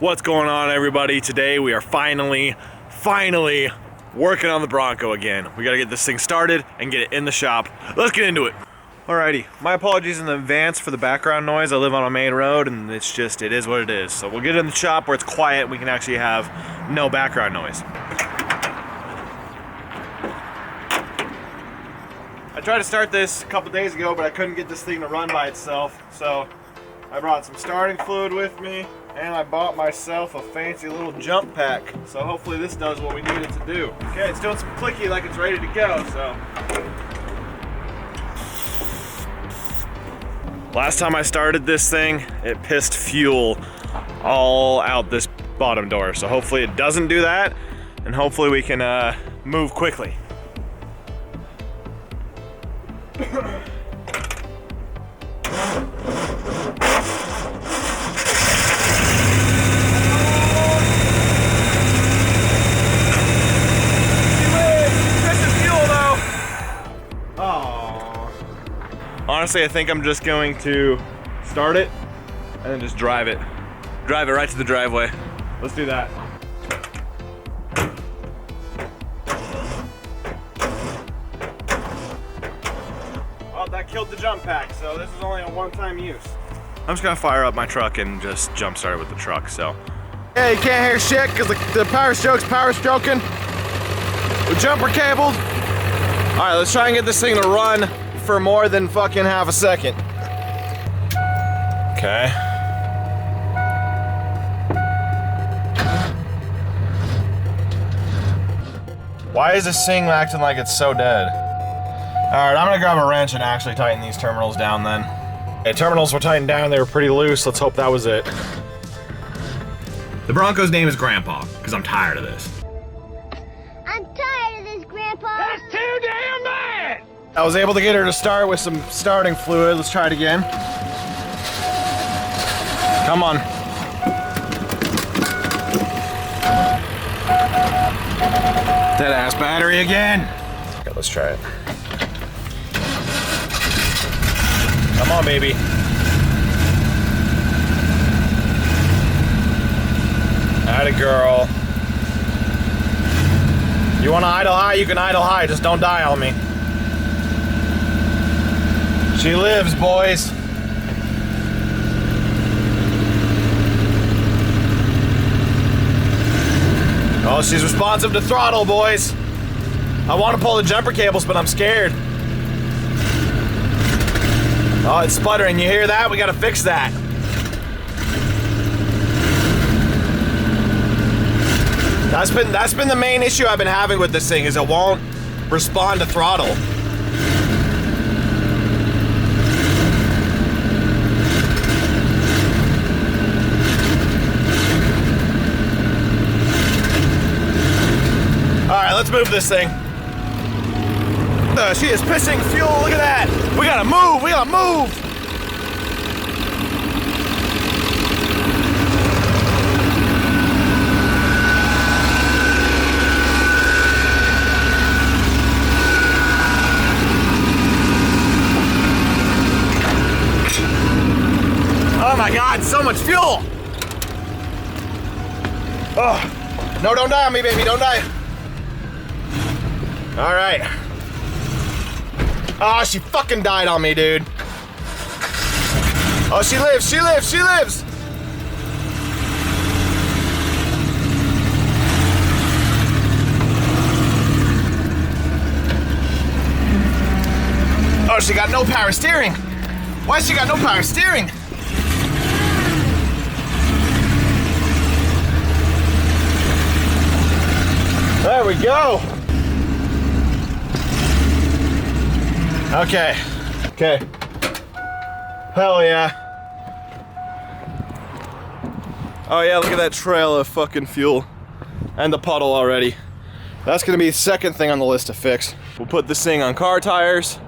What's going on, everybody? Today we are finally working on the Bronco again. We gotta get this thing started and get it in the shop. Let's get into it. Alrighty, my apologies in advance for the background noise. I live on a main road and it is what it is. So we'll get it in the shop where it's quiet and we can actually have no background noise. I tried to start this a couple days ago, but I couldn't get this thing to run by itself. So I brought some starting fluid with me, and I bought myself a fancy little jump pack. So hopefully this does what we need it to do. Okay, it's doing some clicky like it's ready to go, so. Last time I started this thing, it pissed fuel all out this bottom door. So hopefully it doesn't do that, and hopefully we can move quickly. Honestly, I think I'm just going to start it and then just drive it. Drive it right to the driveway. Let's do that. Well, that killed the jump pack, so this is only a one-time use. I'm just gonna fire up my truck and just jump start it with the truck, so. Yeah, you can't hear shit because the power stroking. The jumper cabled. All right, let's try and get this thing to run for more than fucking half a second. Okay. Why is this thing acting like it's so dead? All right, I'm gonna grab a wrench and actually tighten these terminals down then. Okay, terminals were tightened down, they were pretty loose. Let's hope that was it. The Bronco's name is Grandpa, because I'm tired of this. I'm tired of this, Grandpa. That's too damn bad! I was able to get her to start with some starting fluid. Let's try it again. Come on. Dead ass battery again. Okay, let's try it. Come on, baby. Atta girl. You wanna idle high? You can idle high. Just don't die on me. She lives, boys. Oh, she's responsive to throttle, boys. I want to pull the jumper cables, but I'm scared. Oh, it's sputtering. You hear that? We gotta fix that. That's been the main issue I've been having with this thing, is it won't respond to throttle. Let's move this thing. She is pissing fuel, look at that. We gotta move, Oh my God, so much fuel. Oh, no, don't die on me, baby, don't die. All right. Oh, she fucking died on me, dude. Oh, she lives. Oh, she got no power steering. Why she got no power steering? There we go. Okay. Hell yeah. Oh yeah, look at that trail of fucking fuel. And the puddle already. That's gonna be the second thing on the list to fix. We'll put this thing on car tires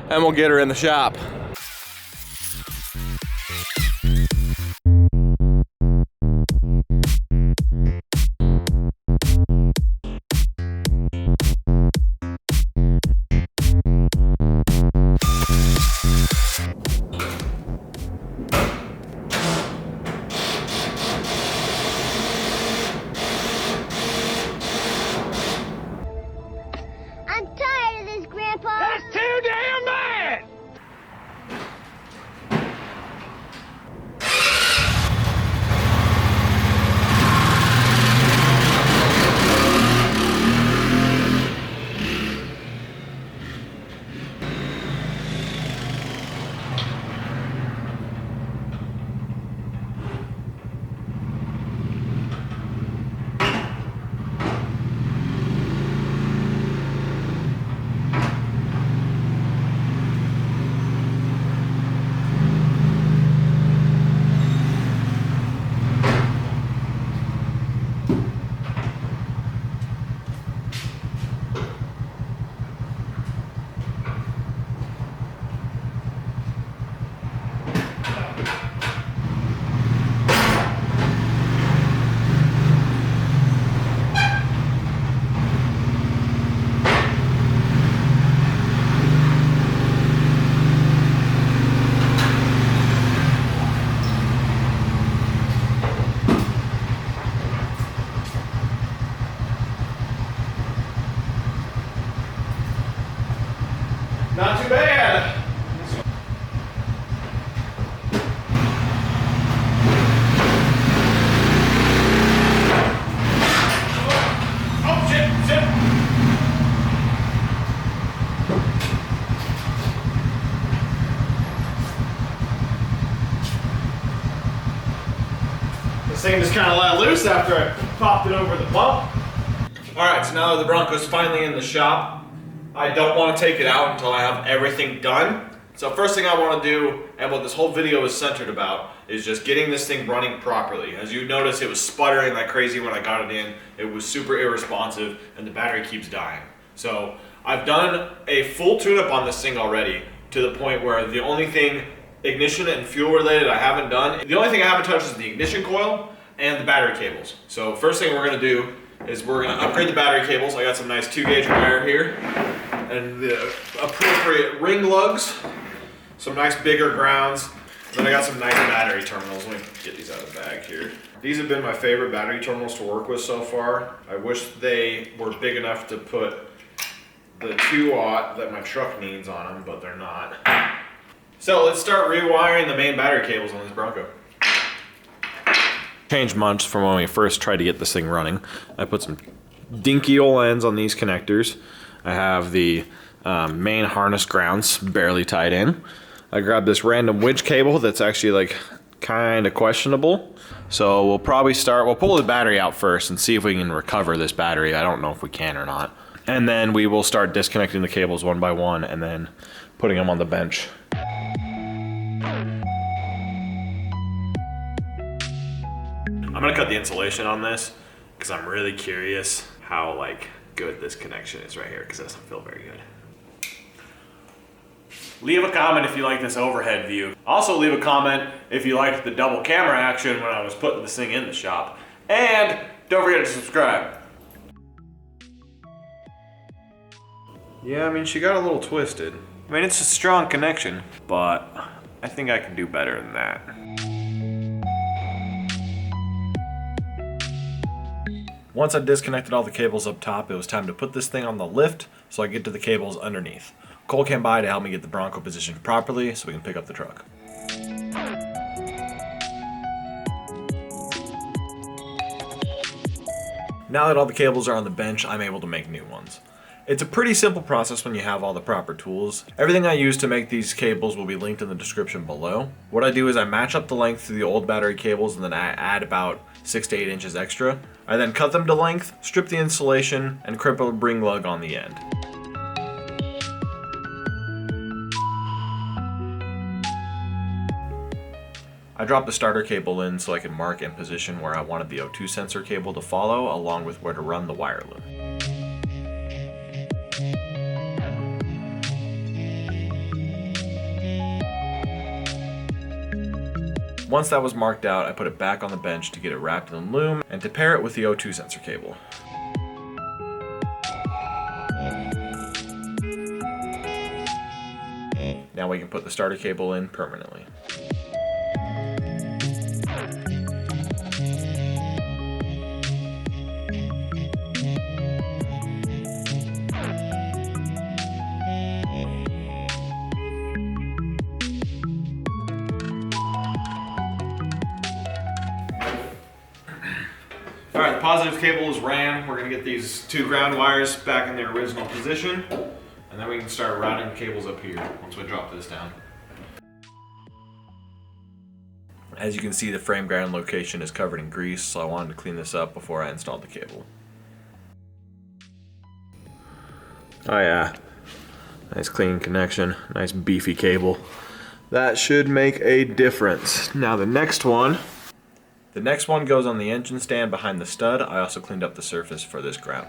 and we'll get her in the shop. just kind of let loose after I popped it over the bump. All right, so now that the Bronco's finally in the shop, I don't want to take it out until I have everything done. So first thing I want to do, and what this whole video is centered about, is just getting this thing running properly. As you notice, it was sputtering like crazy when I got it in. It was super irresponsive, and the battery keeps dying. So I've done a full tune-up on this thing already, to the point where the only thing ignition and fuel related I haven't done, the only thing I haven't touched is the ignition coil and the battery cables. So first thing we're gonna do is we're gonna upgrade the battery cables. I got some nice 2-gauge wire here, and the appropriate ring lugs, some nice bigger grounds. Then I got some nice battery terminals. Let me get these out of the bag here. These have been my favorite battery terminals to work with so far. I wish they were big enough to put the 2-aught that my truck needs on them, but they're not. So let's start rewiring the main battery cables on this Bronco. Changed much from when we first tried to get this thing running. I put some dinky old ends on these connectors. I have the main harness grounds barely tied in. I grabbed this random winch cable that's actually like kind of questionable. So we'll probably we'll pull the battery out first and see if we can recover this battery. I don't know if we can or not. And then we will start disconnecting the cables one by one and then putting them on the bench. I'm gonna cut the insulation on this because I'm really curious how like good this connection is right here, because it doesn't feel very good. Leave a comment if you like this overhead view. Also leave a comment if you liked the double camera action when I was putting this thing in the shop. And don't forget to subscribe. Yeah, I mean, she got a little twisted. I mean, it's a strong connection, but I think I can do better than that. Once I disconnected all the cables up top, it was time to put this thing on the lift so I get to the cables underneath. Cole came by to help me get the Bronco positioned properly so we can pick up the truck. Now that all the cables are on the bench, I'm able to make new ones. It's a pretty simple process when you have all the proper tools. Everything I use to make these cables will be linked in the description below. What I do is I match up the length to the old battery cables and then I add about 6 to 8 inches extra. I then cut them to length, strip the insulation, and crimp a ring lug on the end. I dropped the starter cable in so I could mark and position where I wanted the O2 sensor cable to follow, along with where to run the wire loop. Once that was marked out, I put it back on the bench to get it wrapped in loom and to pair it with the O2 sensor cable. Now we can put the starter cable in permanently. Alright, the positive cable is ran. We're going to get these 2 ground wires back in their original position, and then we can start routing the cables up here once we drop this down. As you can see, the frame ground location is covered in grease, so I wanted to clean this up before I installed the cable. Oh yeah, nice clean connection, nice beefy cable. That should make a difference. Now the next one goes on the engine stand behind the stud. I also cleaned up the surface for this ground.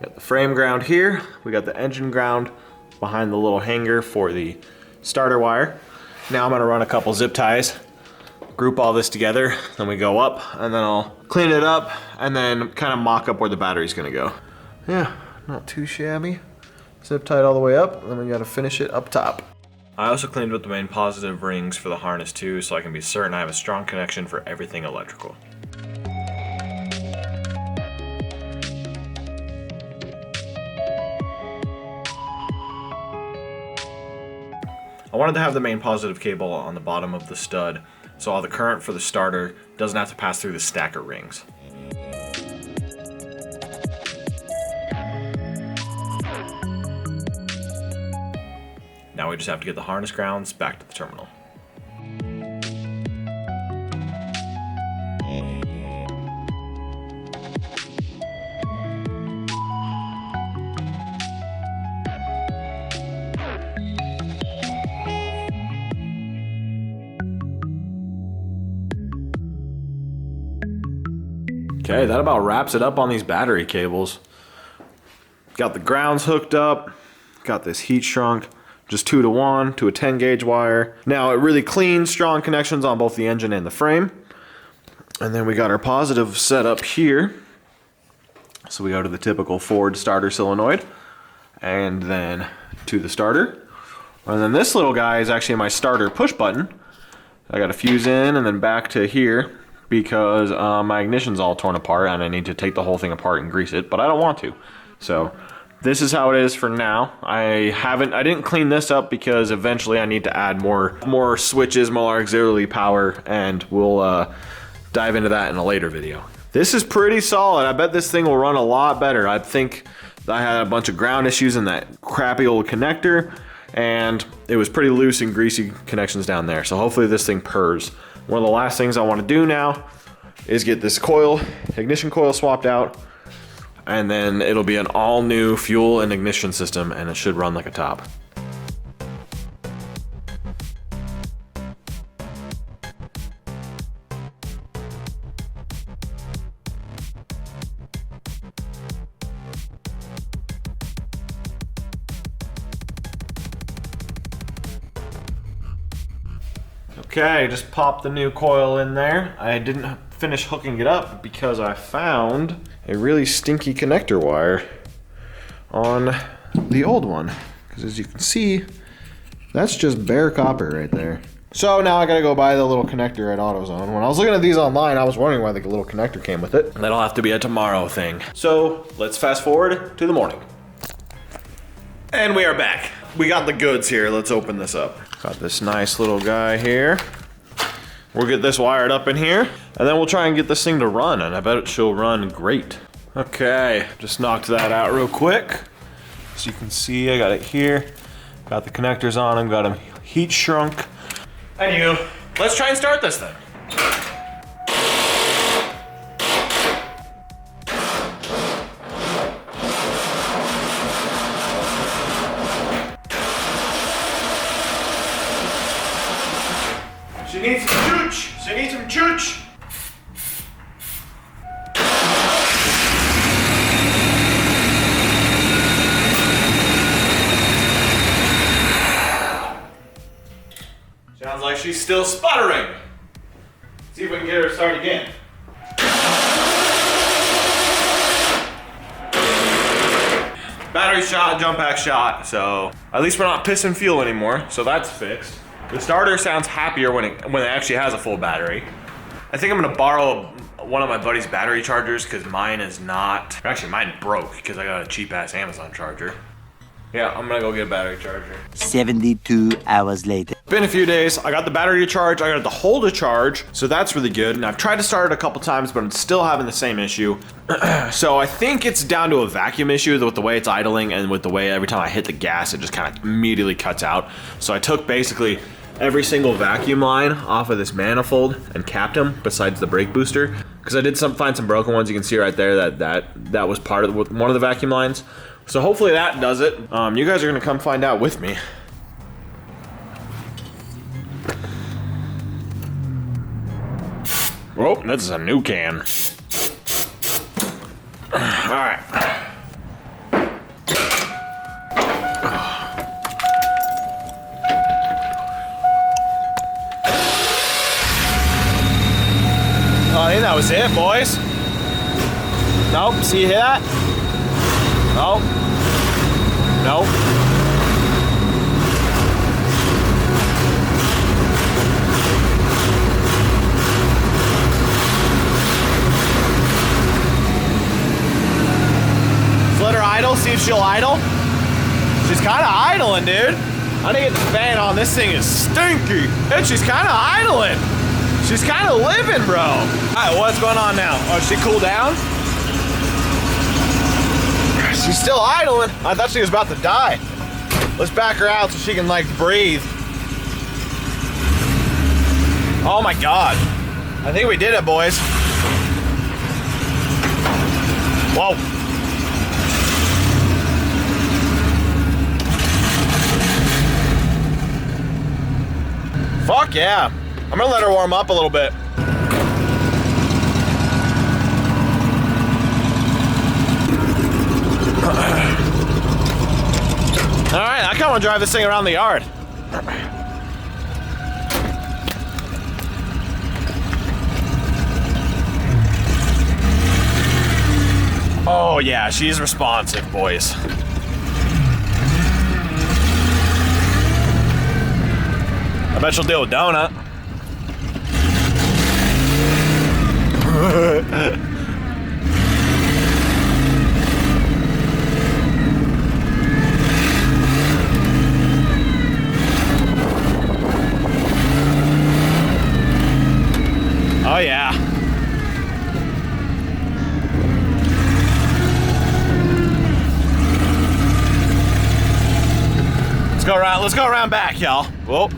Got the frame ground here. We got the engine ground behind the little hanger for the starter wire. Now I'm gonna run a couple zip ties, group all this together, then we go up, and then I'll clean it up and then kind of mock up where the battery's gonna go. Yeah, not too shabby. Zip tied all the way up, then we gotta finish it up top. I also cleaned up the main positive rings for the harness too, so I can be certain I have a strong connection for everything electrical. I wanted to have the main positive cable on the bottom of the stud, so all the current for the starter doesn't have to pass through the stack of rings. Now we just have to get the harness grounds back to the terminal. Okay, that about wraps it up on these battery cables. Got the grounds hooked up, got this heat shrunk, just 2-to-1 to a 10 gauge wire. Now it really clean, strong connections on both the engine and the frame. And then we got our positive set up here. So we go to the typical Ford starter solenoid and then to the starter. And then this little guy is actually my starter push button. I got a fuse in and then back to here because my ignition's all torn apart and I need to take the whole thing apart and grease it, but I don't want to. So this is how it is for now. I didn't clean this up because eventually I need to add more switches, more auxiliary power, and we'll dive into that in a later video. This is pretty solid. I bet this thing will run a lot better. I think I had a bunch of ground issues in that crappy old connector, and it was pretty loose and greasy connections down there. So hopefully this thing purrs. One of the last things I want to do now is get this coil, ignition coil swapped out, and then it'll be an all new fuel and ignition system and it should run like a top. Okay, just popped the new coil in there. I didn't finish hooking it up because I found a really stinky connector wire on the old one. Because as you can see, that's just bare copper right there. So now I gotta go buy the little connector at AutoZone. When I was looking at these online, I was wondering why the little connector came with it. That'll have to be a tomorrow thing. So let's fast forward to the morning. And we are back. We got the goods here. Let's open this up. Got this nice little guy here. We'll get this wired up in here, and then we'll try and get this thing to run, and I bet it she'll run great. Okay, just knocked that out real quick. As you can see, I got it here. Got the connectors on them, got them heat shrunk. Anywho, let's try and start this thing. She needs some chooch! She needs some chooch! Sounds like she's still sputtering. See if we can get her to start again. Battery shot, jump pack shot, so at least we're not pissing fuel anymore, so that's fixed. The starter sounds happier when it actually has a full battery. I think I'm gonna borrow one of my buddy's battery chargers because mine is not, actually mine broke because I got a cheap ass Amazon charger. Yeah, I'm gonna go get a battery charger. 72 hours later. Been a few days. I got the battery to charge. I got the hole to charge. So that's really good. And I've tried to start it a couple times, but I'm still having the same issue. So I think it's down to a vacuum issue with the way it's idling and with the way every time I hit the gas, it just kind of immediately cuts out. So I took basically every single vacuum line off of this manifold and capped them besides the brake booster. Because I did find some broken ones. You can see right there that was part of one of the vacuum lines. So hopefully that does it. You guys are gonna come find out with me. Oh, this is a new can. All right. I think that was it, boys. Nope, see you hear that? Nope. Nope. Just let her idle, see if she'll idle. She's kind of idling, dude. I need to get the fan on. This thing is stinky. And she's kind of idling. She's kind of living, bro. All right, what's going on now? Oh, she cooled down? She's still idling. I thought she was about to die. Let's back her out so she can like breathe. Oh my God. I think we did it, boys. Whoa. Fuck yeah. I'm gonna let her warm up a little bit. All right, I kind of want to drive this thing around the yard. Oh yeah, she's responsive, boys. I bet she'll deal with Donut. Oh yeah. Let's go around back, y'all. Whoa.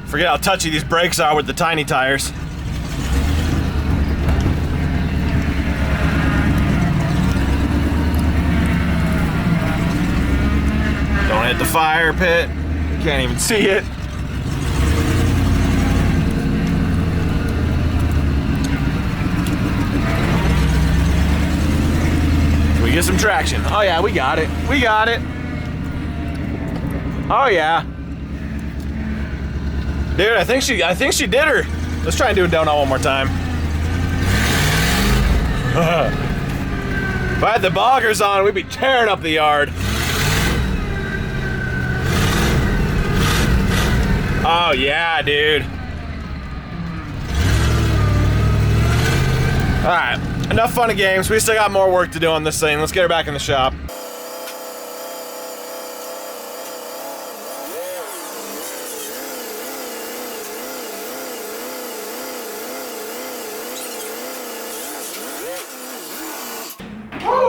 Forget how touchy these brakes are with the tiny tires. Don't hit the fire pit. Can't even see it. Can we get some traction? Oh yeah, we got it. We got it. Oh yeah. Dude, I think she did her. Let's try and do a donut one more time. If I had the boggers on, we'd be tearing up the yard. Oh yeah, dude. Alright, enough fun and games. We still got more work to do on this thing. Let's get her back in the shop.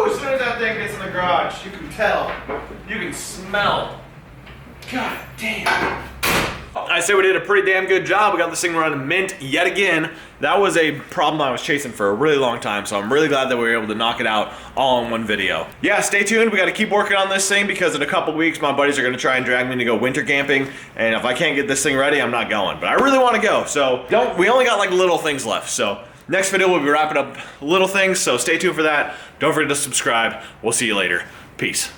As soon as that thing gets in the garage, you can tell. You can smell. God damn. I say we did a pretty damn good job. We got this thing running mint yet again. That was a problem I was chasing for a really long time, so I'm really glad that we were able to knock it out all in one video. Yeah, stay tuned. We got to keep working on this thing because in a couple weeks, my buddies are going to try and drag me to go winter camping, and if I can't get this thing ready, I'm not going. But I really want to go, so we only got like little things left, so next video, we'll be wrapping up little things, so stay tuned for that. Don't forget to subscribe. We'll see you later. Peace.